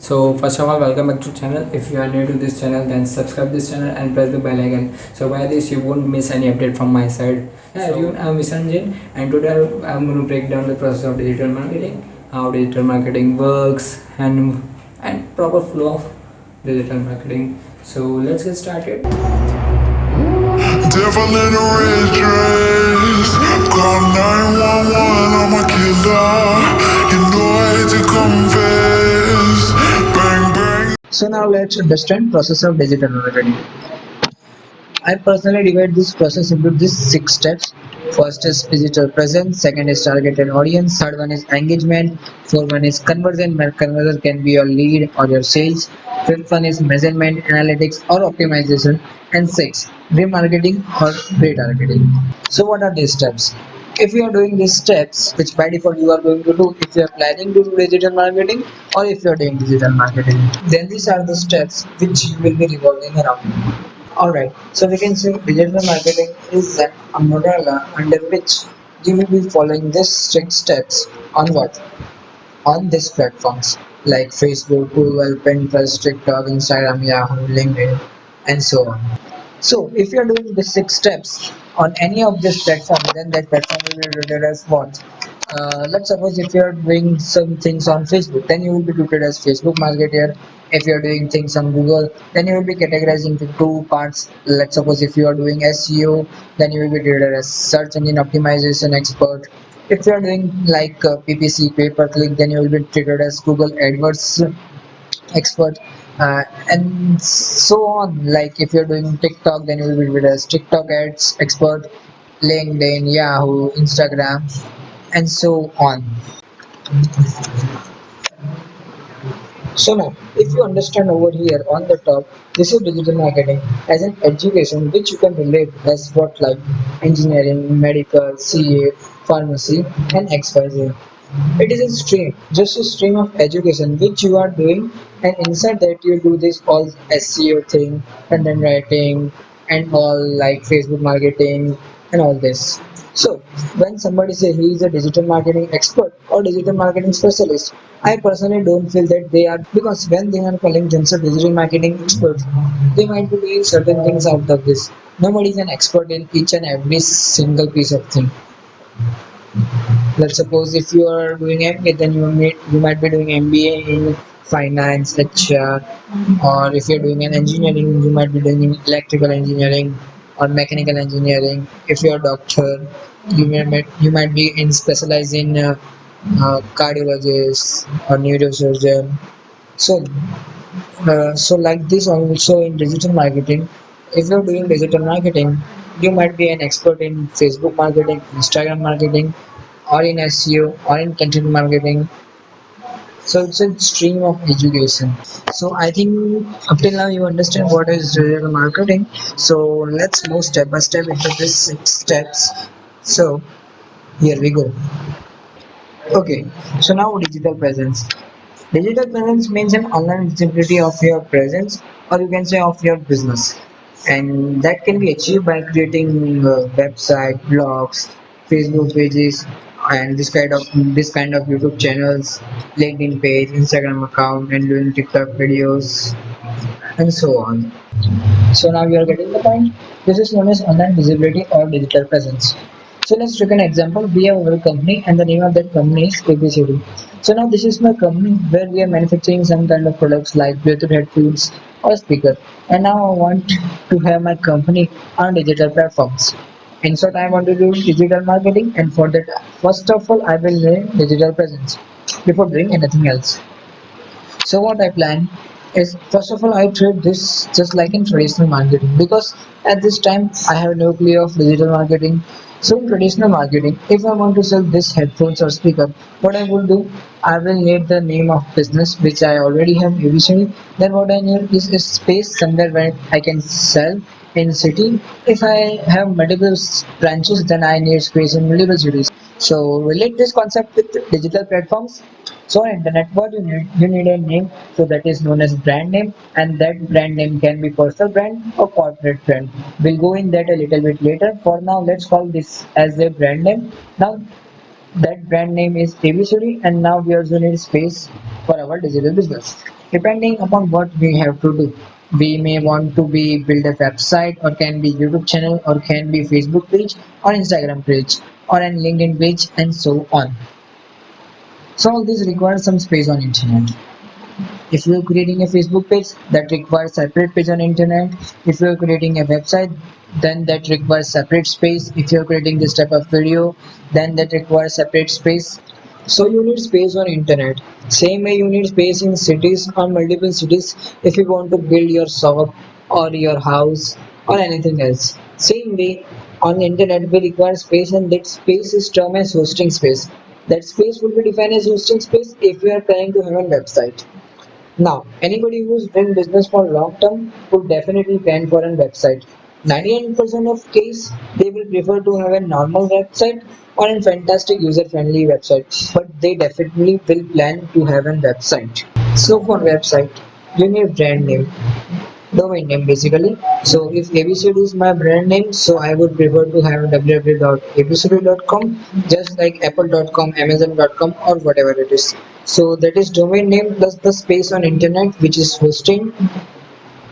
So first of all, welcome back to channel. If you are new to this channel, then subscribe this channel and press the bell icon, so by this you won't miss any update from my side. Hey everyone, I'm Visanjay, and today I'm going to break down the process of digital marketing, how digital marketing works, and proper flow of digital marketing. So let's get started. Devil in a red dress. Call 911, I'm a killer. You know I hate to confess. Bang bang. So now let's understand process of digital marketing. I personally divide this process into these 6 steps. First is digital presence, second is targeted audience, third one is engagement, fourth one is conversion. Conversion can be your lead or your sales. Fifth one is measurement, analytics or optimization, and six, remarketing or retargeting. So what are these steps? If you are doing these steps, which by default you are going to do if you are planning to do digital marketing or if you are doing digital marketing, then these are the steps which you will be revolving around. Alright, so we can say digital marketing is an umbrella under which you will be following these 6 steps on what? On these platforms like Facebook, Google, Pinterest, TikTok, Instagram, Yahoo, LinkedIn, and so on. So if you are doing the 6 steps on any of this platform, then that platform will be rated as what? Let's suppose if you are doing some things on Facebook, then you will be treated as Facebook marketer. If you are doing things on Google, then you will be categorized into 2 parts. Let's suppose if you are doing SEO, then you will be treated as search engine optimization expert. If you are doing like PPC, pay per click, then you will be treated as Google AdWords expert, and so on. Like if you're doing TikTok, then you will be treated as TikTok ads expert, LinkedIn, Yahoo, Instagram, and so on. So now, if you understand over here on the top, this is digital marketing as an education which you can relate as what like engineering, medical, CA, pharmacy, and XYZ. It is a stream, just a stream of education which you are doing, and inside that you do this all SEO thing, content writing, and all like Facebook marketing and all this. So when somebody say he is a digital marketing expert or digital marketing specialist, I personally don't feel that they are, because when they are calling themselves digital marketing experts, they might be doing certain things out of this. Nobody is an expert in each and every single piece of thing. Let's suppose if you are doing MBA, then you might be doing MBA in finance, HR, or if you're doing an engineering, you might be doing electrical engineering or mechanical engineering. If you're a doctor, you might be in specialized in cardiologist or neurosurgeon. So so like this also in digital marketing, if you're doing digital marketing, you might be an expert in Facebook marketing, Instagram marketing, or in SEO or in content marketing. So it's a stream of education. So I think up till now you understand what is digital marketing. So let's move step by step into these 6 steps. So here we go. Okay, so now digital presence. Digital presence means an online visibility of your presence, or you can say of your business, and that can be achieved by creating website, blogs, Facebook pages, and this kind of YouTube channels, LinkedIn page, Instagram account, and doing TikTok videos, and so on. So now you are getting the point. This is known as online visibility or digital presence. So let's take an example. We have our company and the name of that company is ABCD. So now this is my company where we are manufacturing some kind of products like Bluetooth headphones or speaker. And now I want to have my company on digital platforms. In short, I want to do digital marketing, and for that, first of all, I will learn digital presence before doing anything else. So what I plan is, first of all I treat this just like in traditional marketing, because at this time I have no clue of digital marketing. So in traditional marketing, if I want to sell this headphones or speaker, what I will do, I will need the name of business which I already have initially. Then what I need is a space somewhere where I can sell in city. If I have multiple branches, then I need space in multiple cities. So relate this concept with digital platforms. So on internet, what you need a name, so that is known as brand name, and that brand name can be personal brand or corporate brand. We'll go in that a little bit later. For now, let's call this as a brand name. Now That brand name is ABCD, and now we also need space for our digital business. Depending upon what we have to do, we may want to be build a website, or can be YouTube channel, or can be Facebook page, or Instagram page, or an LinkedIn page, and so on. So all this requires some space on internet. If you're creating a Facebook page, that requires separate page on internet. If you're creating a website, then that requires separate space. If you're creating this type of video, then that requires separate space. So you need space on internet. Same way you need space in cities or multiple cities if you want to build your shop or your house or anything else. Same way on internet we require space, and that space is termed as hosting space. That space will be defined as hosting space if you are planning to have a website. Now, anybody who's doing business for long term would definitely plan for a website. 99% of case they will prefer to have a normal website or a fantastic user friendly website, but they definitely will plan to have a website. So for website, you need brand name, domain name basically. So if ABCD is my brand name, so I would prefer to have www.abcd.com, just like apple.com, amazon.com, or whatever it is. So that is domain name plus the space on internet which is hosting.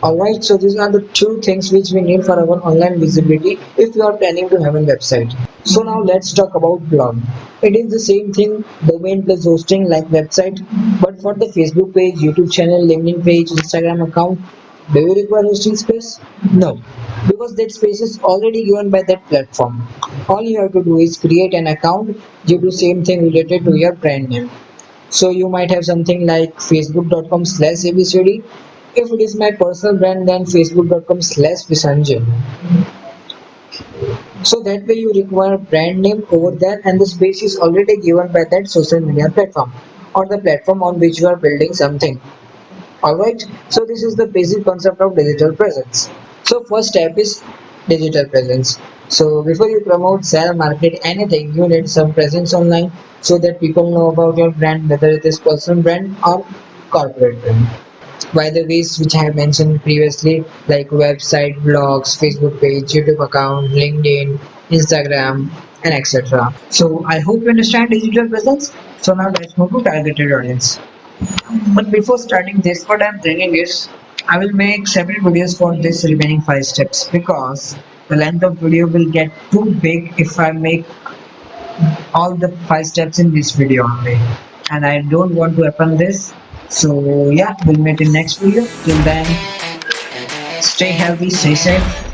Alright, so these are the two things which we need for our online visibility if you are planning to have a website. So now let's talk about blog. It is the same thing, domain plus hosting like website, but for the Facebook page, YouTube channel, LinkedIn page, Instagram account, do you require hosting space? No, because that space is already given by that platform. All you have to do is create an account, you do same thing related to your brand name. So you might have something like facebook.com/abcd. If it is my personal brand, then facebook.com/visanjan. So that way you require brand name over there, and the space is already given by that social media platform or the platform on which you are building something. Alright, so this is the basic concept of digital presence. So first step is digital presence. So before you promote, sell, market anything, you need some presence online so that people know about your brand, whether it is personal brand or corporate brand. By the ways which I have mentioned previously, like website, blogs, Facebook page, YouTube account, LinkedIn, Instagram, and etc. So I hope you understand digital presence. So now let's move to targeted audience. But before starting this, what I'm thinking is I will make separate videos for this remaining 5 steps, because the length of video will get too big if I make all the 5 steps in this video only. And I don't want to happen this. So yeah, we'll meet in next video. Till then, stay healthy, stay safe.